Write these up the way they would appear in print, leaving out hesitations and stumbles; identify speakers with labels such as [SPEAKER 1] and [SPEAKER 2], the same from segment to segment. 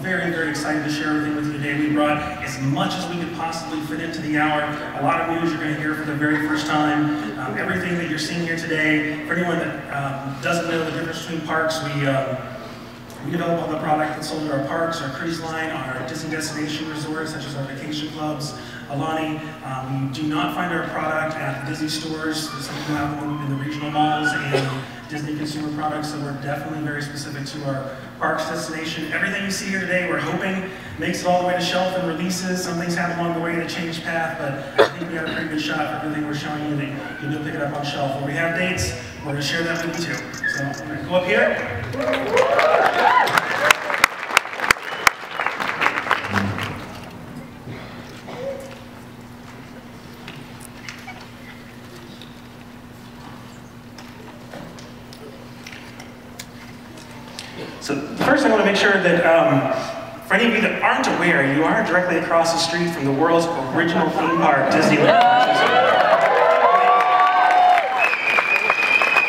[SPEAKER 1] very, very excited to share everything with you today. We brought as much as we could possibly fit into the hour. A lot of news you're going to hear for the very first time. Everything that you're seeing here today, for anyone that doesn't know the difference between parks, we develop all the product that's sold at our parks, our cruise line, our Disney destination resorts, such as our vacation clubs, Alani. We do not find our product at the Disney stores. Some people have them in the regional malls and Disney consumer products, so we're definitely very specific to our parks destination. Everything you see here today, we're hoping makes it all the way to shelf and releases. Some things happen along the way to change path, but I think we got a pretty good shot for everything we're showing you. That you'll pick it up on shelf. When we have dates, we're going to share that with you too. So I'm going to go up here. So first I want to make sure that for any of you that aren't aware, you are directly across the street from the world's original theme park, Disneyland.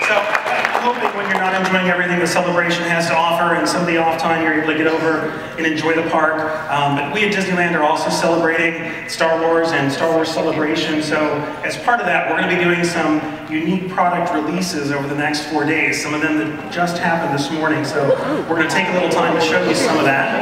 [SPEAKER 1] So I'm hoping when you're not enjoying everything the celebration has to offer and some of the off time, you're able to get over and enjoy the park. But we at Disneyland are also celebrating Star Wars and Star Wars Celebration. So as part of that, we're going to be doing some unique product releases over the next 4 days. Some of them that just happened this morning. So we're going to take a little time to show you some of that.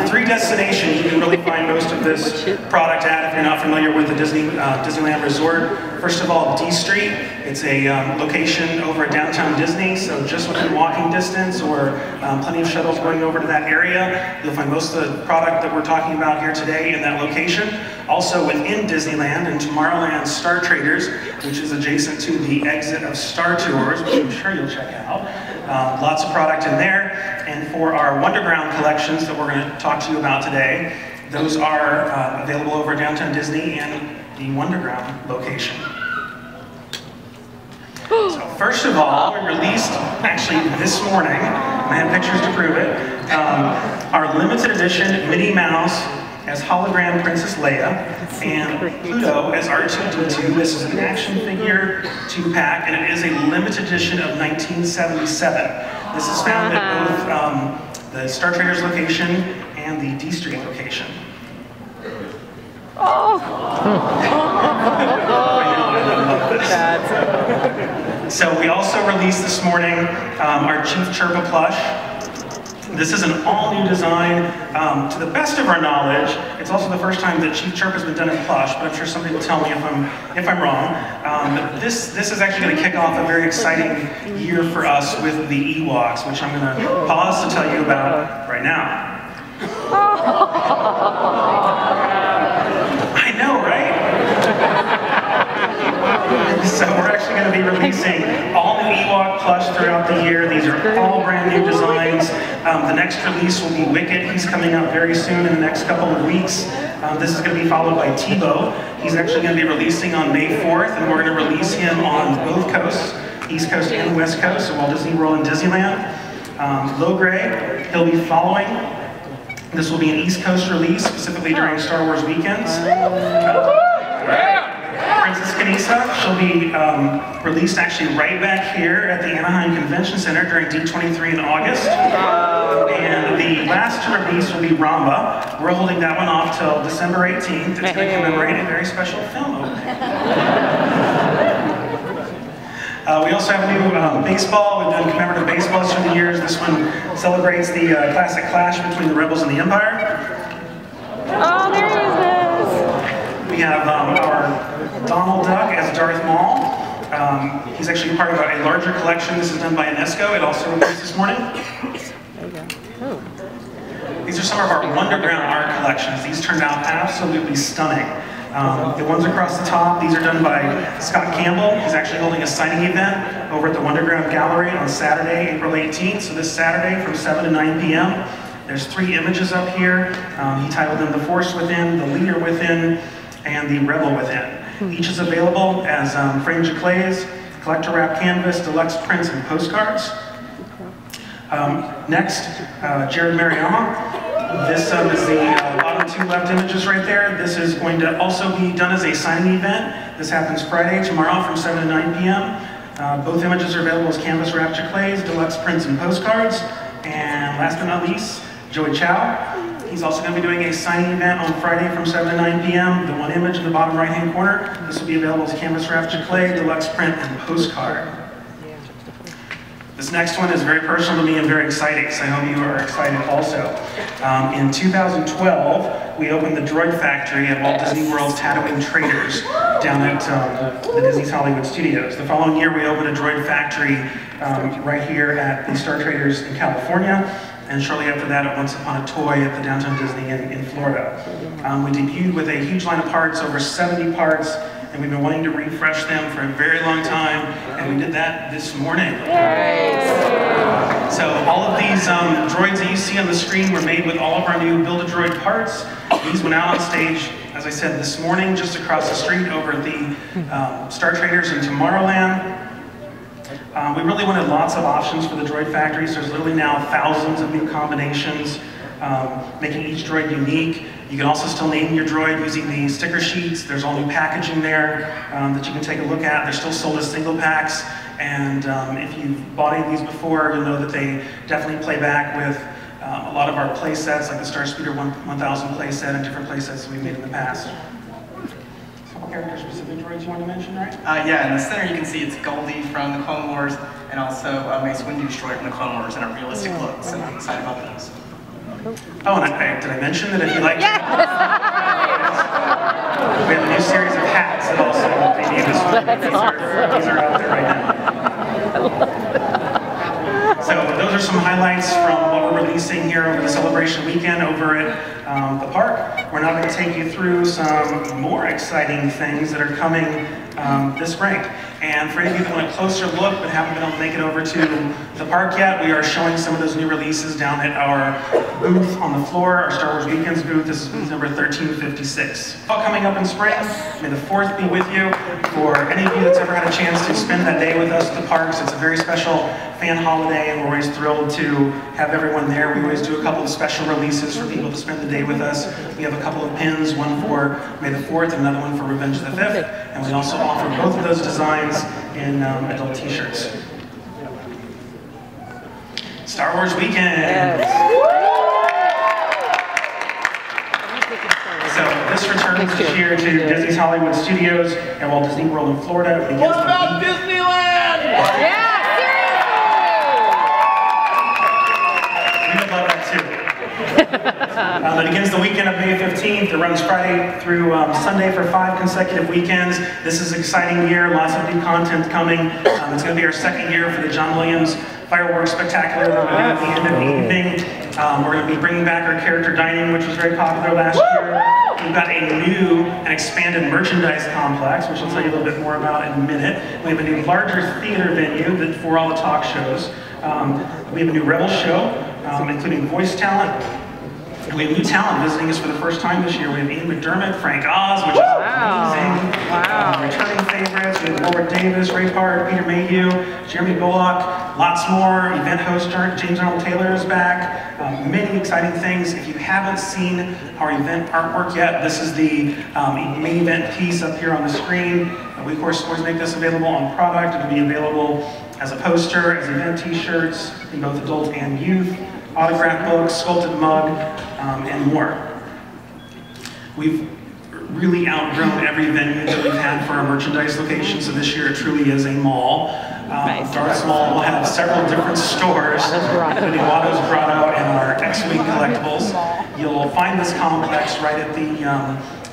[SPEAKER 1] 3 destinations you can really find most of this product at if you're not familiar with the Disneyland Resort. First of all, D Street. It's a location over at downtown Disney, so just within walking distance or plenty of shuttles going over to that area. You'll find most of the product that we're talking about here today in that location. Also within Disneyland and Tomorrowland Star Traders, which is adjacent to the exit of Star Tours, which I'm sure you'll check out. Lots of product in there. And for our Wonderground collections that we're going to talk to you about today, those are available over at downtown Disney and the Wonderground location. So first of all, we released, actually this morning, I have pictures to prove it, our limited edition Minnie Mouse as hologram Princess Leia and Pluto as R2-D2. This is an action figure 2-pack, and it is a limited edition of 1977. This is found at both the Star Traders location and the D Street location. Oh! I love this. So we also released this morning our Chief Chirpa plush. This is an all-new design. To the best of our knowledge, it's also the first time that Chief Chirpa has been done in plush, but I'm sure somebody will tell me if I'm wrong. This is actually going to kick off a very exciting year for us with the Ewoks, which I'm going to pause to tell you about right now. I know, right? So we're actually going to be releasing all new Ewok plush throughout the year. These are all brand new designs. The next release will be Wicket. He's coming out very soon in the next couple of weeks. This is going to be followed by Tebow. He's actually going to be releasing on May 4th, and we're going to release him on both coasts, East Coast and West Coast, so Walt Disney World and Disneyland. Logray, he'll be following. This will be an East Coast release, specifically during Star Wars weekends. Princess Kanisa, she'll be released actually right back here at the Anaheim Convention Center during D23 in August. And the last to release will be Ramba. We're holding that one off till December 18th. It's going to commemorate a very special film opening. We also have new baseball. We've done commemorative baseballs through the years. This one celebrates the classic clash between the Rebels and the Empire.
[SPEAKER 2] Oh, there is this.
[SPEAKER 1] We have our Donald Duck as Darth Maul. He's actually part of a larger collection. This is done by UNESCO. It also released this morning.
[SPEAKER 2] There you go. Ooh.
[SPEAKER 1] These are some of our Wonderground art collections. These turned out absolutely stunning. The ones across the top, these are done by Scott Campbell. He's actually holding a signing event over at the Wonderground Gallery on Saturday, April 18th. So this Saturday from 7 to 9 p.m. There's 3 images up here. He titled them The Force Within, The Leader Within, and The Rebel Within. Each is available as framed Jaclays, collector wrap canvas, deluxe prints, and postcards. Next, Jared Mariama. This is the bottom 2 left images right there. This is going to also be done as a signing event. This happens Friday, tomorrow from 7 to 9 p.m. Both images are available as canvas wrap Jaclays, deluxe prints, and postcards. And last but not least, Joey Chow. He's also going to be doing a signing event on Friday from 7 to 9 p.m. The one image in the bottom right-hand corner. This will be available as canvas wrap, giclée, deluxe print, and postcard. This next one is very personal to me and very exciting, so I hope you are excited also. In 2012, we opened the Droid Factory at Walt Disney World's Tatooine Traders down at the Disney's Hollywood Studios. The following year, we opened a Droid Factory right here at the Star Traders in California. And shortly after that, at Once Upon a Toy at the Downtown Disney in Florida. We debuted with a huge line of parts, over 70 parts, and we've been wanting to refresh them for a very long time, and we did that this morning. So all of these droids that you see on the screen were made with all of our new Build-A-Droid parts. These went out on stage, as I said, this morning, just across the street over at the Star Traders in Tomorrowland. We really wanted lots of options for the Droid Factory, so there's literally now thousands of new combinations, making each droid unique. You can also still name your droid using the sticker sheets. There's all new packaging there that you can take a look at. They're still sold as single packs, and if you've bought any of these before, you'll know that they definitely play back with a lot of our play sets, like the Star Speeder 1000 play set and different play sets that we've made in the past. Character-specific droids you want to mention, right?
[SPEAKER 3] Yeah, in the center you can see it's Goldie from the Clone Wars, and also Mace Windu's droid from the Clone Wars in a realistic look, so I'm excited about those.
[SPEAKER 1] Oh, and did I mention that if you like we have a new series of hats that also debut this week. These are out there right now. So those are some highlights from what we're releasing here over the celebration weekend over at the park. We're now going to take you through some more exciting things that are coming this spring. And for any of you that want a closer look but haven't been able to make it over to the park yet, we are showing some of those new releases down at our booth on the floor, our Star Wars Weekends booth. This is booth number 1356. All coming up in spring. May the 4th be with you. For any of you that's ever had a chance to spend that day with us at the parks, it's a very special fan holiday, and we're always thrilled to have everyone there. We always do a couple of special releases for people to spend the day with us. We have a couple of pins, one for May the 4th and another one for Revenge of the 5th. And we also offer both of those designs in adult t-shirts. Star Wars Weekend! So this returns this year to Disney's Hollywood Studios at Walt Disney World in Florida.
[SPEAKER 4] What about Disneyland?
[SPEAKER 2] Yeah!
[SPEAKER 1] It begins the weekend of May 15th. It runs Friday through Sunday for 5 consecutive weekends. This is an exciting year, lots of new content coming. It's going to be our second year for the John Williams Fireworks Spectacular at the end of the evening. We're going to be bringing back our character dining, which was very popular last year. We've got a new and expanded merchandise complex, which I'll tell you a little bit more about in a minute. We have a new larger theater venue for all the talk shows. We have a new Rebel show, including voice talent. We have new talent visiting us for the first time this year. We have Ian McDermott, Frank Oz, which is amazing. Returning favorites. We have Robert Davis, Ray Park, Peter Mayhew, Jeremy Bullock, lots more. Event host James Arnold Taylor is back. Many exciting things. If you haven't seen our event artwork yet, this is the main event piece up here on the screen. We, of course, always make this available on product. It'll be available as a poster, as event t-shirts in both adult and youth, autograph books, sculpted mug, and more. We've really outgrown every venue that we've had for our merchandise location, so this year it truly is a mall. Darth Mall will have several different stores, including Watto's Grotto and our X-Wing collectibles. You'll find this complex right at the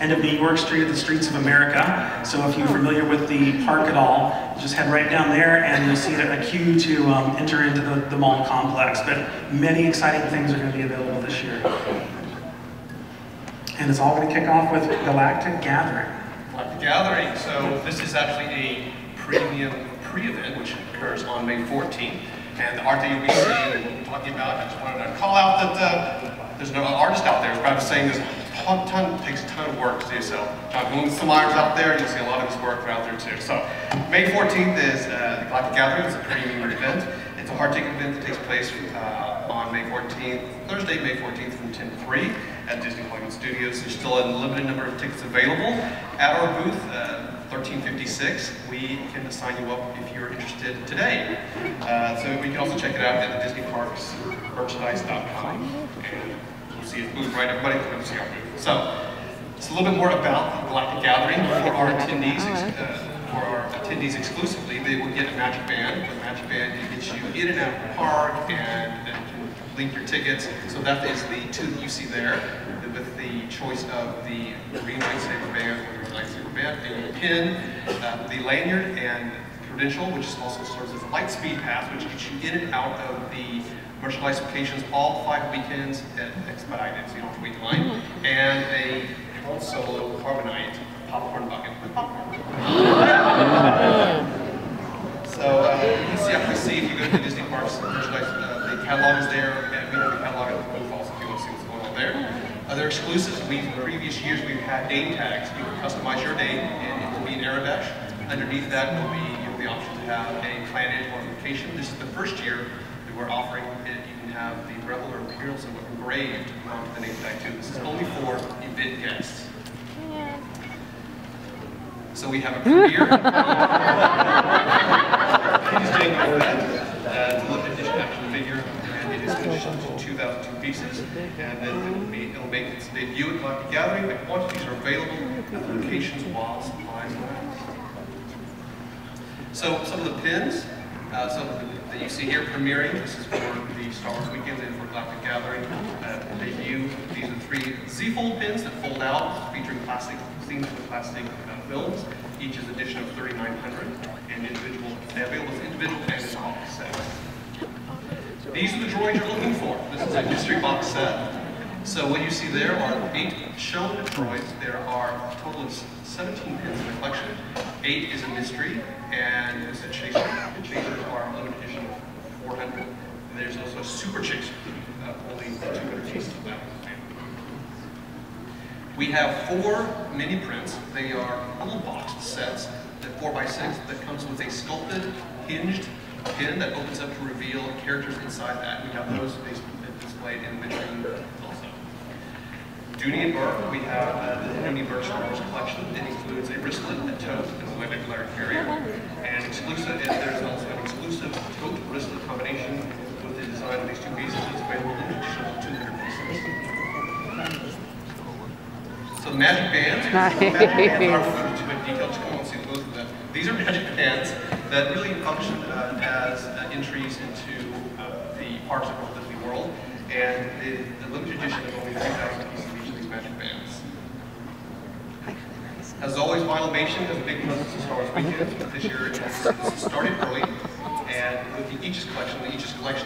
[SPEAKER 1] end of New York Street, at the Streets of America. So if you're familiar with the park at all, just head right down there and you'll see a queue to enter into the mall complex. But many exciting things are going to be available this year. And it's all going to kick off with Galactic Gathering.
[SPEAKER 4] Galactic Gathering. So this is actually a premium pre-event, which occurs on May 14th. And the art that you'll be seeing and talking about, I just wanted to call out that there's no artist out there. As Brad was saying, it takes a ton of work to do so. John Boone Myers out there, you'll see a lot of his work out there too. So May 14th is the Galactic Gathering. It's a premium event. It's a hard ticket event that takes place on May 14th, Thursday, May 14th from 10 to 3 at Disney Hollywood Studios. There's still a limited number of tickets available at our booth. 1356, we can sign you up if you're interested today. So we can also check it out at the DisneyParksMerchandise.com. And you'll see it booth, right? Everybody can see our booth. So it's a little bit more about the Galactic Gathering for our attendees. Exclusively, they will get a magic band. The magic band gets you in and out of the park and can link your tickets. So that is the two that you see there, with the choice of the green lightsaber band or the lightsaber band, a pin, the lanyard, and credential, which also serves as a light speed pass, which gets you in and out of the merchandise locations all 5 weekends at expedited, so you don't have to wait in line, and a Han Solo carbonite popcorn bucket with popcorn. So you can see if you go to the Disney Parks merchandise, the catalog is there, and we have the catalog at the booth also if you want to see what's going on there. Other exclusives, in previous years we've had name tags. You can customize your name, and it will be in Arabic. Underneath that will be the option to have a planet or location. This is the first year that we're offering it. You can have the Rebel or Imperial symbol engraved onto the name tag too. This is only for event guests. So we have a premiere. He's doing that limited edition action figure, and it is conditioned to 2,002 pieces. And then it'll make its debut at Galactic Gathering. The quantities are available at the locations while supplies last. So some of the pins, that you see here premiering. This is for the Star Wars weekend and for Galactic Gathering debut. These are 3 Z-fold pins that fold out, featuring plastic themes with plastic films. Each is edition of 3,900 and individual. They're available as individual and as box sets. These are the droids you're looking for. This is a mystery box set. So what you see there are 8 shown droids. There are a total of 17 pins in the collection. 8 is a mystery, and there's a chaser. The chasers are limited edition of 400. And there's also a super chaser, only 200 pieces of that. We have 4 mini prints. They are little boxed sets, that 4x6, that comes with a sculpted, hinged pin that opens up to reveal characters inside that. We have those displayed in the vitrine also. Dooney and Burke, we have the Dooney Burke Star Wars collection. It includes a wristlet, a tote, and a legendary carrier. And exclusive, there's also an exclusive tote wristlet combination with the design of these 2 pieces. It's available in additional 200 pieces. So magic bands, magic bands are too much detail, just come on and see both of them. These are magic bands that really function as entries into the parks of Walt Disney World, and the limited edition is only 3,000 pieces of each of these magic bands. As always, Vinylmation has a big presence in Star Wars weekends, but this year it started early, and with the Aegis collection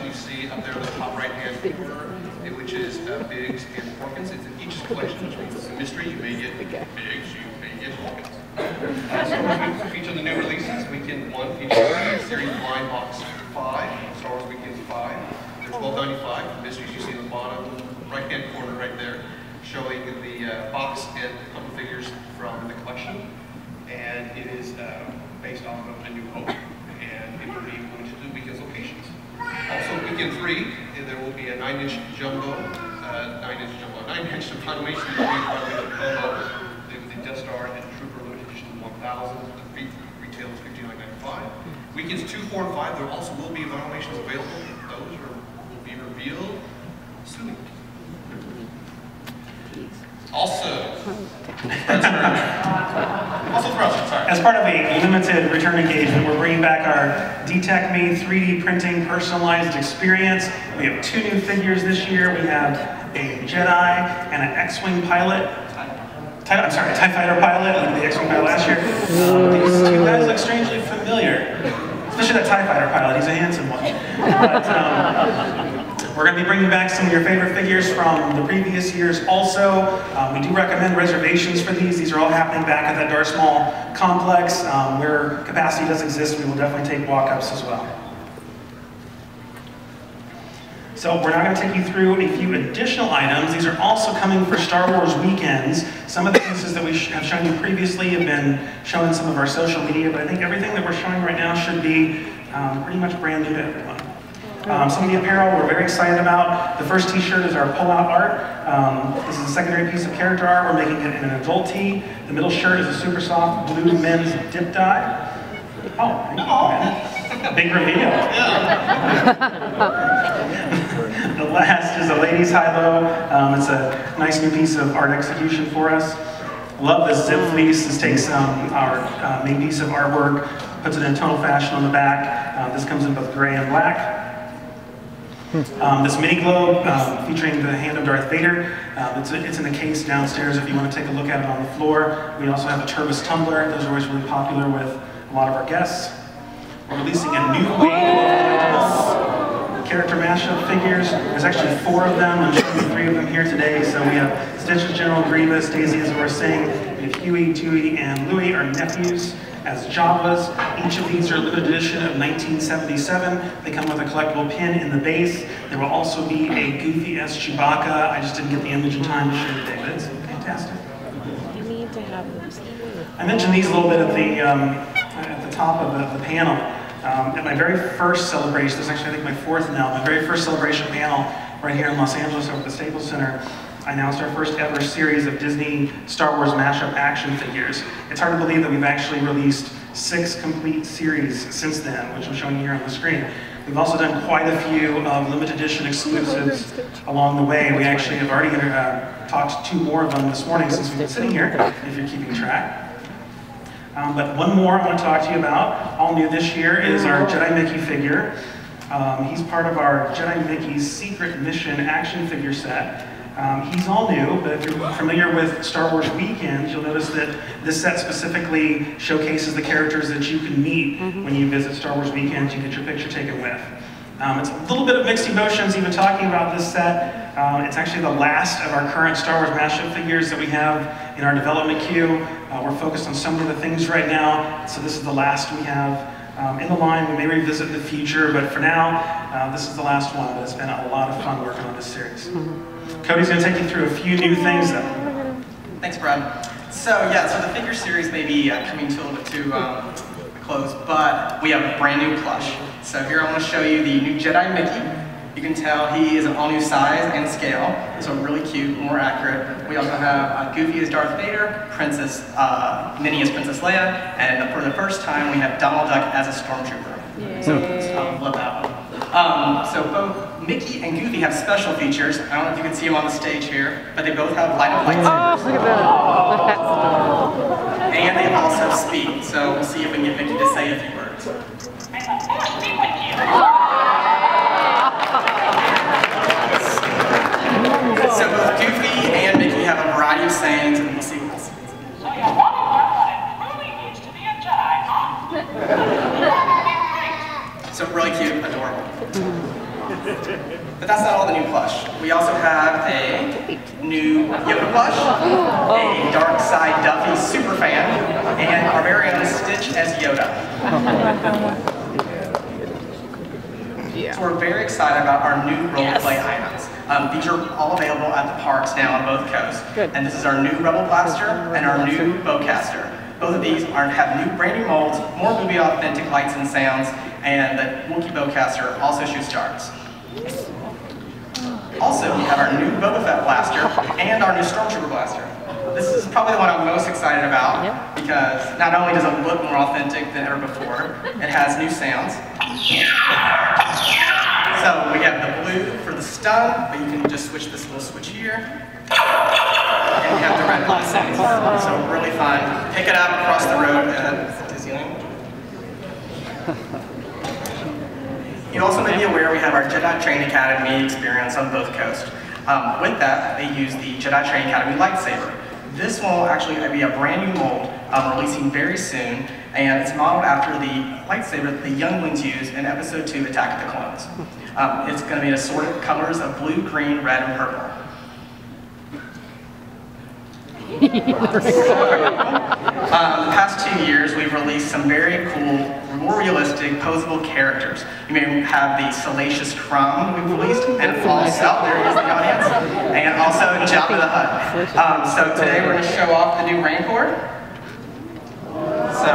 [SPEAKER 4] you see up there in the top right-hand corner, which is Biggs and Porkins. It's an Aegis collection, which means it's a mystery. You may get Biggs, you may get Porkins. So feature the new releases. Weekend 1 features Series Blind Box 5, Star Wars Weekends 5. They're $12.95. The mysteries you see in the bottom right-hand corner right there, showing the box and a couple figures from the collection. And it is based off of A New Hope, and it will be limited to weekend's locations. Also, weekend 3, there will be a 9-inch jumbo, 9-inch Funimation the Death Star and Trooper limited edition 1000. The retail is $59.95. Weekends 2, 4, and 5, there also will be Vinimations available. Those will be revealed soon. Also,
[SPEAKER 1] as part of a limited return engagement, we're bringing back our DTech-made 3D printing personalized experience. We have 2 new figures this year. We have a Jedi and an X-Wing pilot. TIE Fighter pilot. We did the X-Wing pilot last year. These 2 guys look strangely familiar, especially that TIE Fighter pilot. He's a handsome one. But, we're going to be bringing back some of your favorite figures from the previous years also. We do recommend reservations for these. These are all happening back at that Darth Maul complex. Where capacity does exist, we will definitely take walk-ups as well. So we're now going to take you through a few additional items. These are also coming for Star Wars weekends. Some of the pieces that we have shown you previously have been shown in some of our social media, but I think everything that we're showing right now should be pretty much brand new to everyone. Some of the apparel we're very excited about. The first t-shirt is our pull-out art. This is a secondary piece of character art. We're making it in an adult tee. The middle shirt is a super soft blue men's dip dye. Oh, thank you, man. Big reveal. The last is a ladies high-low. It's a nice new piece of art execution for us. Love this zip fleece. This takes our main piece of artwork, puts it in tonal fashion on the back. This comes in both gray and black. This mini globe featuring the hand of Darth Vader. It's in a case downstairs if you want to take a look at it on the floor. We also have a Turbis tumbler. Those are always really popular with a lot of our guests. We're releasing a new wave of character mashup figures. There's actually 4 of them. I'm showing you 3 of them here today. So we have Stitches, General Grievous, Daisy as we're saying. We have Huey, Dewey, and Louie, our nephews, as Jawas. Each of these are limited edition of 1977. They come with a collectible pin in the base. There will also be a Goofy as Chewbacca. I just didn't get the image in time to show you today, but it's fantastic.
[SPEAKER 2] You need to have those.
[SPEAKER 1] I mentioned these a little bit at the top of the panel. At my very first celebration, this is actually I think my 4th now, my very first celebration panel right here in Los Angeles over at the Staples Center, I announced our first ever series of Disney Star Wars mashup action figures. It's hard to believe that we've actually released 6 complete series since then, which I'm showing you here on the screen. We've also done quite a few limited edition exclusives along the way. We actually have already talked 2 more of them this morning since we've been sitting here, if you're keeping track. But one more I want to talk to you about, all new this year, is our Jedi Mickey figure. He's part of our Jedi Mickey's Secret Mission action figure set. He's all new, but if you're familiar with Star Wars Weekend, you'll notice that this set specifically showcases the characters that you can meet when you visit Star Wars Weekend to get your picture taken with. It's a little bit of mixed emotions even talking about this set. It's actually the last of our current Star Wars mashup figures that we have in our development queue. We're focused on some of the things right now, so this is the last we have in the line. We may revisit in the future, but for now, this is the last one. But it's been a lot of fun working on this series. Cody's going to take you through a few new things though.
[SPEAKER 3] Thanks, Brad. So the figure series may be coming to a little bit too close, but we have a brand new plush. So here I want to show you the new Jedi Mickey. You can tell he is an all new size and scale, so really cute, more accurate. We also have Goofy as Darth Vader, Minnie as Princess Leia, and for the first time we have Donald Duck as a Stormtrooper.
[SPEAKER 2] Yay.
[SPEAKER 3] So I love that one. So both Mickey and Goofy have special features. I don't know if you can see them on the stage here, but they both have light up lightsabers.
[SPEAKER 2] Oh, look at that.
[SPEAKER 3] And they also speak, so we'll see if we can get Mickey to say a few words. So both Goofy and Mickey have a variety of sayings, and we'll see what else. So you want to learn what it really means to be a Jedi, huh? So really cute, adorable. But that's not all the new plush. We also have a new Yoda plush, a Dark Side Duffy super fan, and our very own Stitch as Yoda. So we're very excited about our new role-play items. These are all available at the parks now on both coasts. And this is our new Rebel Blaster and our new Bowcaster. Both of these have brand new molds, more movie authentic lights and sounds, and the Wookiee Bowcaster also shoots darts. Also, we have our new Boba Fett Blaster and our new Stormtrooper Blaster. This is probably the one I'm most excited about because not only does it look more authentic than ever before, it has new sounds. So we have the blue for the stun, but you can just switch this little switch here. And we have the red sounds. So really fun. Pick it up across the road at Disneyland. You also may be aware we have our Jedi Training Academy experience on both coasts. With that, they use the Jedi Training Academy lightsaber. This will actually be a brand new mold releasing very soon, and it's modeled after the lightsaber that the younglings use in Episode 2, Attack of the Clones. It's going to be assorted colors of blue, green, red, and purple. The past 2 years, we've released some very cool, more realistic, posable characters. You may have the Salacious Crumb we've released, and Fall South, there he is in the audience, and also Jabba the Hutt. So today we're going to show off the new Rancor. So,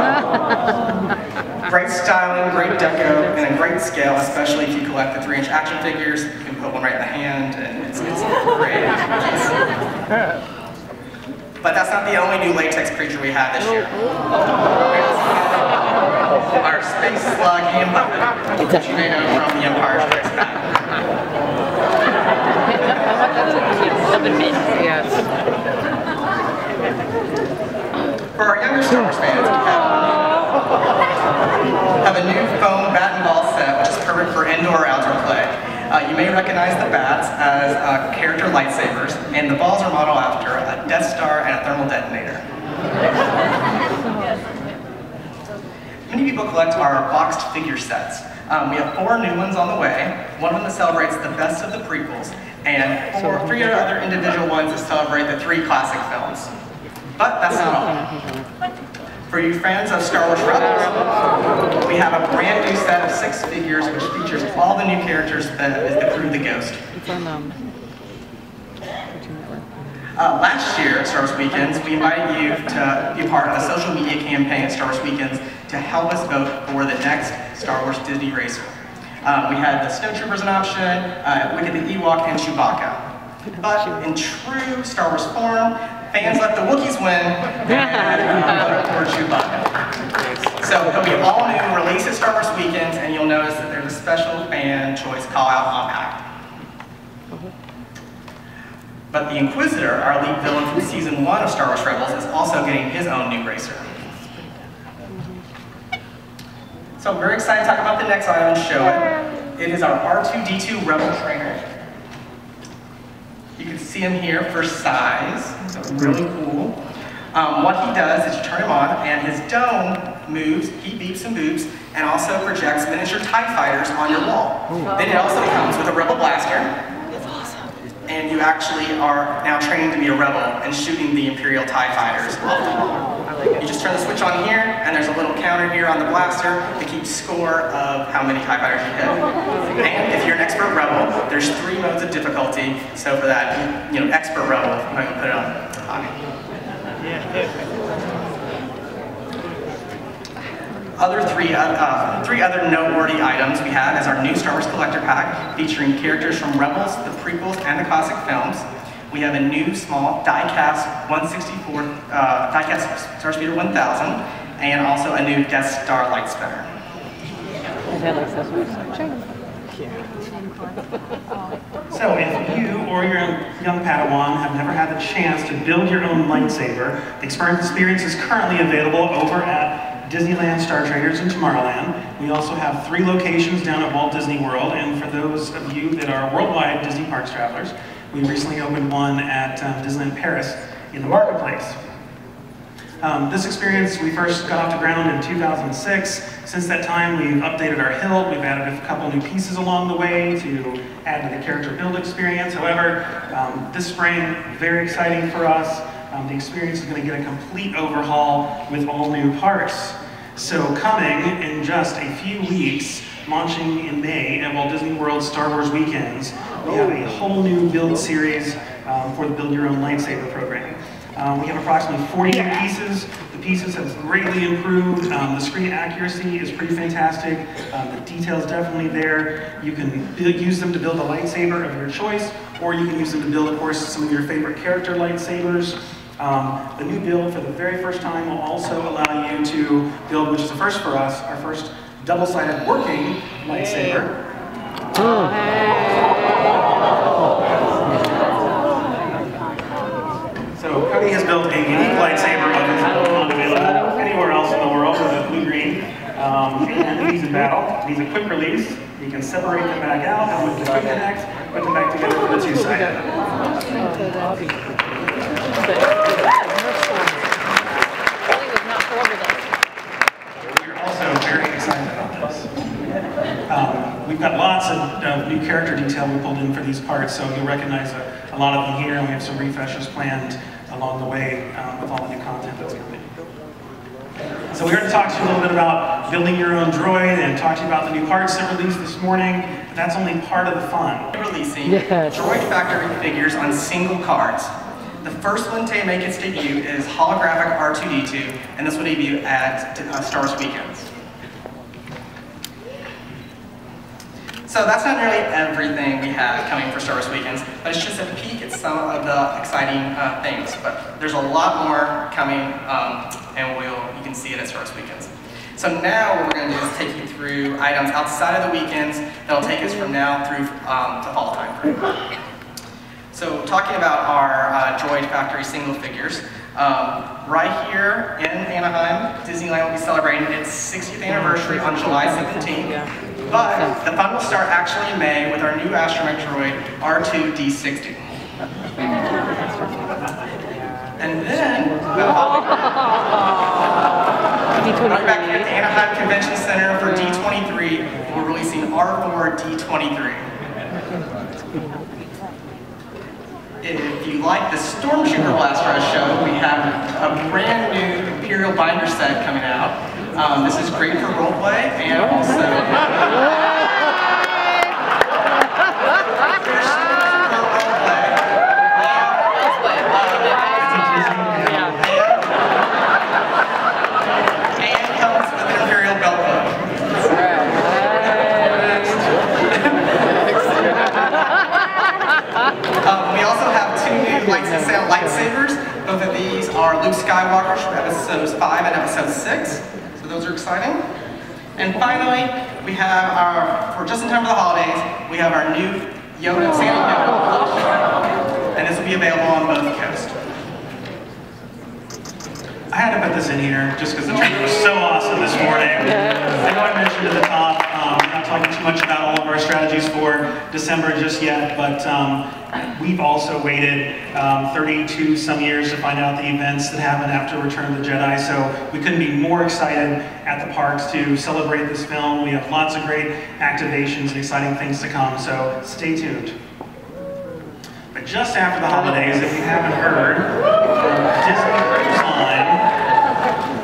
[SPEAKER 3] Great styling, great deco, and a great scale, especially if you collect the 3-inch action figures. You can put one right in the hand, and it's great. But that's not the only new latex creature we have this year. Our space slug and puppet, which you may know from the Empire Strikes Back.
[SPEAKER 2] Yes.
[SPEAKER 3] For our younger Star Wars fans, we have a new foam bat and ball set, which is perfect for indoor or outdoor play. You may recognize the bats as character lightsabers, and the balls are modeled after a Death Star and a thermal detonator. Many people collect our boxed figure sets. We have 4 new ones on the way, one of them that celebrates the best of the prequels, and 3 other individual ones that celebrate the 3 classic films. But that's not all. For you fans of Star Wars Rebels, we have a brand new set of 6 figures which features all the new characters that is the crew of the Ghost. Last year at Star Wars Weekends, we invited you to be part of a social media campaign at Star Wars Weekends to help us vote for the next Star Wars Disney racer. We had the Snowtroopers an option, Wicket the Ewok, and Chewbacca. But in true Star Wars form, fans let the Wookiees win and voted for Chewbacca. So it'll be all new, released at Star Wars Weekends, and you'll notice that there's a special fan choice call out on pack. But the Inquisitor, our lead villain from Season 1 of Star Wars Rebels, is also getting his own new racer. So I'm very excited to talk about the next item and show it. It is our R2-D2 Rebel Trainer. You can see him here for size, so really cool. What he does is you turn him on, and his dome moves, he beeps and boops, and also projects miniature TIE fighters on your wall. Then it also comes with a Rebel blaster. And you actually are now training to be a rebel and shooting the Imperial TIE fighters off the wall. You just turn the switch on here, and there's a little counter here on the blaster to keep score of how many TIE fighters you hit. And if you're an expert rebel, there's 3 modes of difficulty. So for that, expert rebel, I'm going to put it on. Three other noteworthy items we have is our new Star Wars Collector Pack featuring characters from Rebels, the prequels, and the classic films. We have a new small die-cast 1/64 die-cast Star Speeder 1000, and also a new Death Star light spinner.
[SPEAKER 1] So if you or your young Padawan have never had the chance to build your own lightsaber, the experience is currently available over at Disneyland Star Traders in Tomorrowland. We also have 3 locations down at Walt Disney World, and for those of you that are worldwide Disney Parks travelers, we recently opened one at Disneyland Paris in the marketplace. This experience, we first got off the ground in 2006. Since that time, we've updated our hilt, we've added a couple new pieces along the way to add to the character build experience. However, this spring, very exciting for us. The experience is going to get a complete overhaul with all new parts. So coming in just a few weeks, launching in May at Walt Disney World Star Wars Weekends, we have a whole new build series for the Build Your Own Lightsaber program. We have approximately 40 new pieces. The pieces have greatly improved. The screen accuracy is pretty fantastic. The detail's definitely there. You can use them to build a lightsaber of your choice, or you can use them to build, of course, some of your favorite character lightsabers. The new build for the very first time will also allow you to build, which is a first for us, our first double-sided working lightsaber. So Cody has built a unique lightsaber of his own, not available anywhere else in the world with a blue-green. And he's in battle. He's a quick release. You can separate them back out, and with the quick connect, put them back together for the 2-sided. We're also very excited about this. We've got lots of new character detail we pulled in for these parts, so you'll recognize a lot of them here, and we have some refreshes planned along the way with all the new content that's coming. So we're going to talk to you a little bit about building your own droid and talk to you about the new parts that released this morning, but that's only part of the fun.
[SPEAKER 3] Releasing Droid Factory figures on single cards. The first one to make its debut is holographic R2-D2, and this will debut at Star Wars Weekends. So that's not nearly everything we have coming for Star Wars Weekends, but it's just a peek at some of the exciting things. But there's a lot more coming, and you can see it at Star Wars Weekends. So now what we're going to do is take you through items outside of the weekends that'll take us from now through to fall time frame. So talking about our Droid Factory single figures, right here in Anaheim, Disneyland will be celebrating its 60th anniversary on July 17th. But the fun will start actually in May with our new astromech droid, R2-D60. And then, right back here at the Anaheim Convention Center for D23, we're releasing R4-D23. If you like the Stormtrooper Blaster I showed, we have a brand new Imperial binder set coming out. This is great for roleplay and also lightsabers. Both of these are Luke Skywalker's from episodes 5 and episode 6. So those are exciting. And finally, we have for just in time for the holidays, we have our new Yoda, Santa Yoda plush. And this will be available on both coasts.
[SPEAKER 1] I had to put this in here just because the trailer was so awesome this morning. I know I mentioned at the top, we're not talking too much about all of our strategies for December just yet, but we've also waited 32 some years to find out the events that happen after Return of the Jedi, so we couldn't be more excited at the parks to celebrate this film. We have lots of great activations and exciting things to come, so stay tuned. But just after the holidays, if you haven't heard, Disney Cruise Line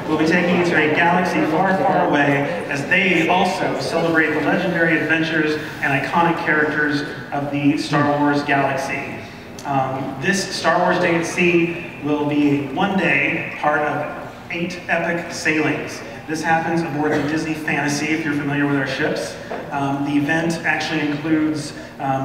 [SPEAKER 1] will be taking you to a galaxy far, far away as they also celebrate the legendary adventures and iconic characters of the Star Wars galaxy. This Star Wars Day at Sea will be a one-day part of 8 epic sailings. This happens aboard the Disney Fantasy, if you're familiar with our ships. The event actually includes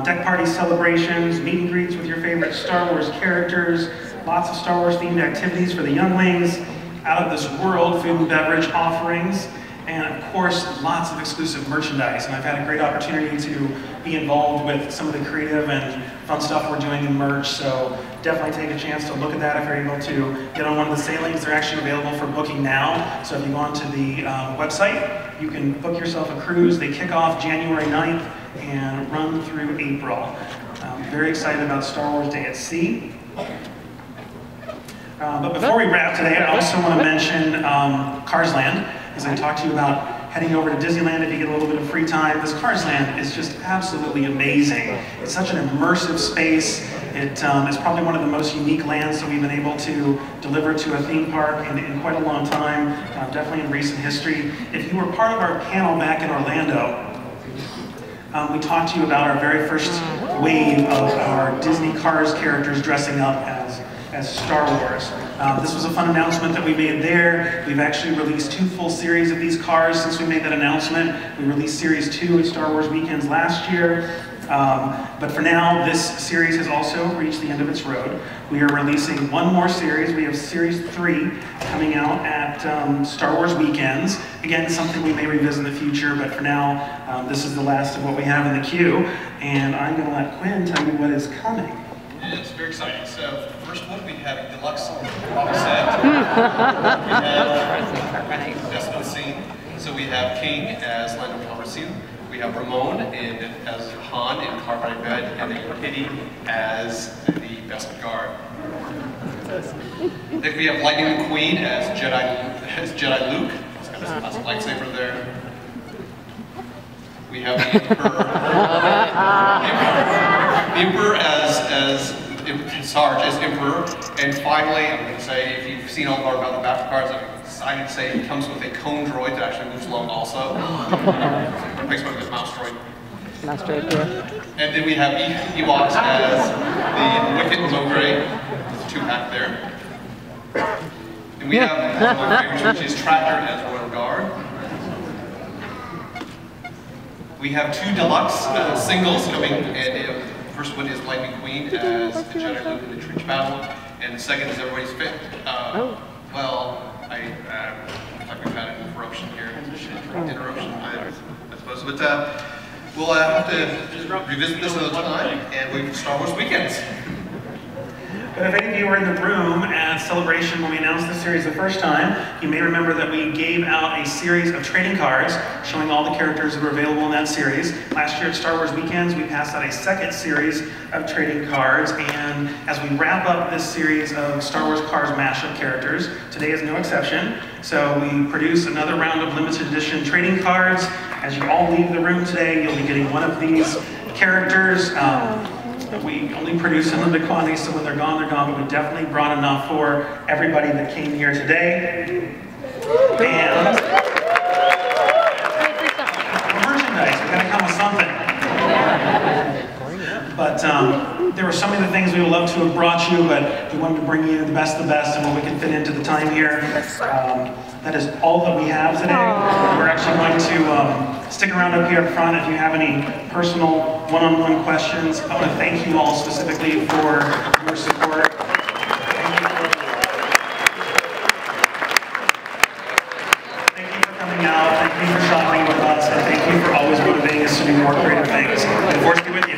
[SPEAKER 1] deck party celebrations, meet and greets with your favorite Star Wars characters, lots of Star Wars themed activities for the younglings, out of this world food and beverage offerings, and of course lots of exclusive merchandise. And I've had a great opportunity to be involved with some of the creative and fun stuff we're doing in merch, so definitely take a chance to look at that if you're able to get on one of the sailings. They're actually available for booking now, so if you go onto the website, you can book yourself a cruise. They kick off January 9th and run through April. Very excited about Star Wars Day at Sea. But before we wrap today, I also want to mention Cars Land, as I talked to you about heading over to Disneyland if you get a little bit of free time. This Cars Land is just absolutely amazing. It's such an immersive space. It is probably one of the most unique lands that we've been able to deliver to a theme park in quite a long time, definitely in recent history. If you were part of our panel back in Orlando, we talked to you about our very first wave of our Disney Cars characters dressing up as Star Wars. This was a fun announcement that we made there. We've actually released 2 full series of these cars since we made that announcement. We released Series 2 at Star Wars Weekends last year. But for now, this series has also reached the end of its road. We are releasing one more series. We have Series 3 coming out at Star Wars Weekends. Again, something we may revisit in the future, but for now, this is the last of what we have in the queue. And I'm going to let Quinn tell you what is coming.
[SPEAKER 4] It's very exciting. So, first one, we have a deluxe box set. We have Desmond Scene. So we have King as Lando Calrissian. We have Ramon as Han in Carbide Bed, and then Kitty as the Beskar Guard. Then we have Lightning McQueen as Jedi Luke. He's got his awesome lightsaber there. We have the Emperor as Sarge as Emperor. And finally, I'm going to say, if you've seen all of our about the battle cards, I'm excited to say it comes with a cone droid that actually moves along also. Replacement of his mouse droid.
[SPEAKER 2] Mouse droid, yeah.
[SPEAKER 4] And then we have Ewoks as the Wicked Mogre, 2-pack there. And we have one of my favorites, which is Tractor as Royal Guard. We have 2 deluxe singles coming, and the first one is Lightning Queen as the Jedi Luke in the Trench Battle, and the second is everybody's fit. Well, looks like we've had an interruption here. Interruption, I suppose. But we'll have to revisit this another time, and wait for Star Wars weekends.
[SPEAKER 1] But if any of you were in the room at Celebration when we announced this series the first time, you may remember that we gave out a series of trading cards showing all the characters that were available in that series. Last year at Star Wars Weekends, we passed out a second series of trading cards, and as we wrap up this series of Star Wars Cars mashup characters, today is no exception. So we produce another round of limited edition trading cards. As you all leave the room today, you'll be getting one of these characters. We only produce in limited quantities, so when they're gone, but we definitely brought enough for everybody that came here today. And merchandise, we gotta come with something. But there were so many things we would love to have brought you, but we wanted to bring you the best of the best and what we can fit into the time here. That is all that we have today. We're actually going to stick around up here up front if you have any personal one-on-one questions. I want to thank you all specifically for your support. Thank you for coming out. Thank you for shopping with us. And thank you for always motivating us to do more creative things. The Force be with you.